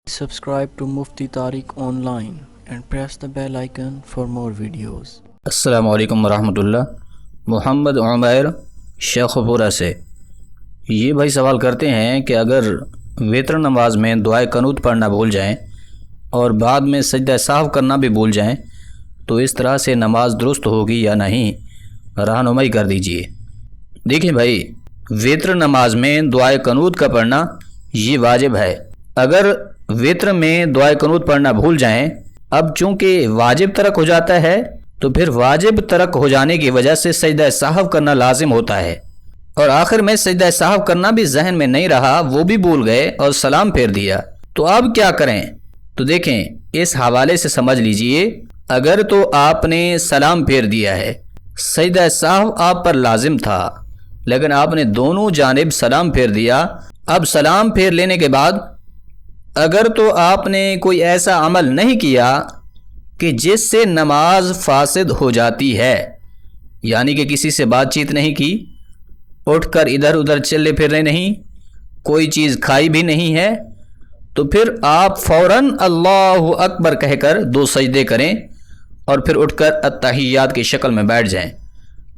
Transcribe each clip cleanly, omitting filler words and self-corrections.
Subscribe to Mufti Tariq Online and press the bell icon for more videos. السلام علیکم ورحمۃ اللہ۔ محمد عمیر شیخ پورہ سے یہ بھائی سوال کرتے ہیں کہ اگر وتر نماز میں دعائے قنوت پڑھنا بھول جائیں اور بعد میں سجدہ سہو کرنا بھی بھول جائیں تو اس طرح سے نماز درست ہوگی یا نہیں، رہنمائی کر دیجئے۔ دیکھیں بھائی، وتر نماز میں دعائے قنوت کا پڑھنا یہ واجب ہے۔ اگر وتر میں دعائے قنوت پڑھنا بھول جائیں، اب چونکہ واجب ترک ہو جاتا ہے تو پھر واجب ترک ہو جانے کی وجہ سے سجدہ سہو کرنا لازم ہوتا ہے، اور آخر میں سجدہ سہو کرنا بھی ذہن میں نہیں رہا، وہ بھی بھول گئے اور سلام پھیر دیا، تو اب کیا کریں؟ تو دیکھیں، اس حوالے سے سمجھ لیجئے، اگر تو آپ نے سلام پھیر دیا ہے، سجدہ سہو آپ پر لازم تھا لیکن آپ نے دونوں جانب سلام پھیر دیا، اب سلام پھیر لینے کے بعد اگر تو آپ نے کوئی ایسا عمل نہیں کیا کہ جس سے نماز فاسد ہو جاتی ہے، یعنی کہ کسی سے بات چیت نہیں کی، اٹھ کر ادھر ادھر چلے پھرے نہیں، کوئی چیز کھائی بھی نہیں ہے، تو پھر آپ فوراً اللہ اکبر کہہ کر 2 سجدے کریں اور پھر اٹھ کر التحیات کی شکل میں بیٹھ جائیں،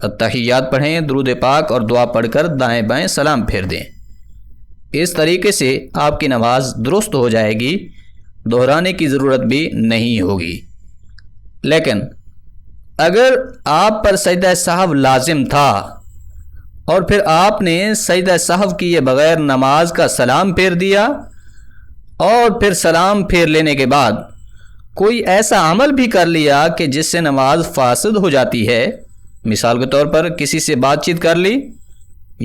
التحیات پڑھیں، درود پاک اور دعا پڑھ کر دائیں بائیں سلام پھیر دیں۔ اس طریقے سے آپ کی نماز درست ہو جائے گی، دہرانے کی ضرورت بھی نہیں ہوگی۔ لیکن اگر آپ پر سجدہ سہو لازم تھا اور پھر آپ نے سجدہ سہو کیے بغیر نماز کا سلام پھیر دیا، اور پھر سلام پھیر لینے کے بعد کوئی ایسا عمل بھی کر لیا کہ جس سے نماز فاسد ہو جاتی ہے، مثال کے طور پر کسی سے بات چیت کر لی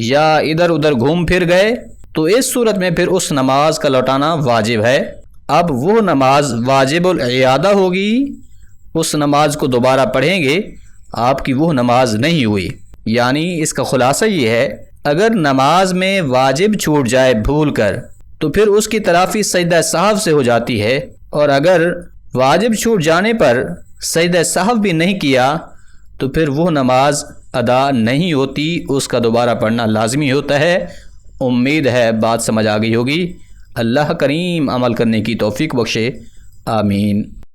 یا ادھر ادھر گھوم پھر گئے، تو اس صورت میں پھر اس نماز کا لوٹانا واجب ہے۔ اب وہ نماز واجب الاعادہ ہوگی، اس نماز کو دوبارہ پڑھیں گے، آپ کی وہ نماز نہیں ہوئی۔ یعنی اس کا خلاصہ یہ ہے، اگر نماز میں واجب چھوٹ جائے بھول کر تو پھر اس کی تلافی سجدہ سہو سے ہو جاتی ہے، اور اگر واجب چھوٹ جانے پر سجدہ سہو بھی نہیں کیا تو پھر وہ نماز ادا نہیں ہوتی، اس کا دوبارہ پڑھنا لازمی ہوتا ہے۔ امید ہے بات سمجھ آ گئی ہوگی۔ اللہ کریم عمل کرنے کی توفیق بخشے، آمین۔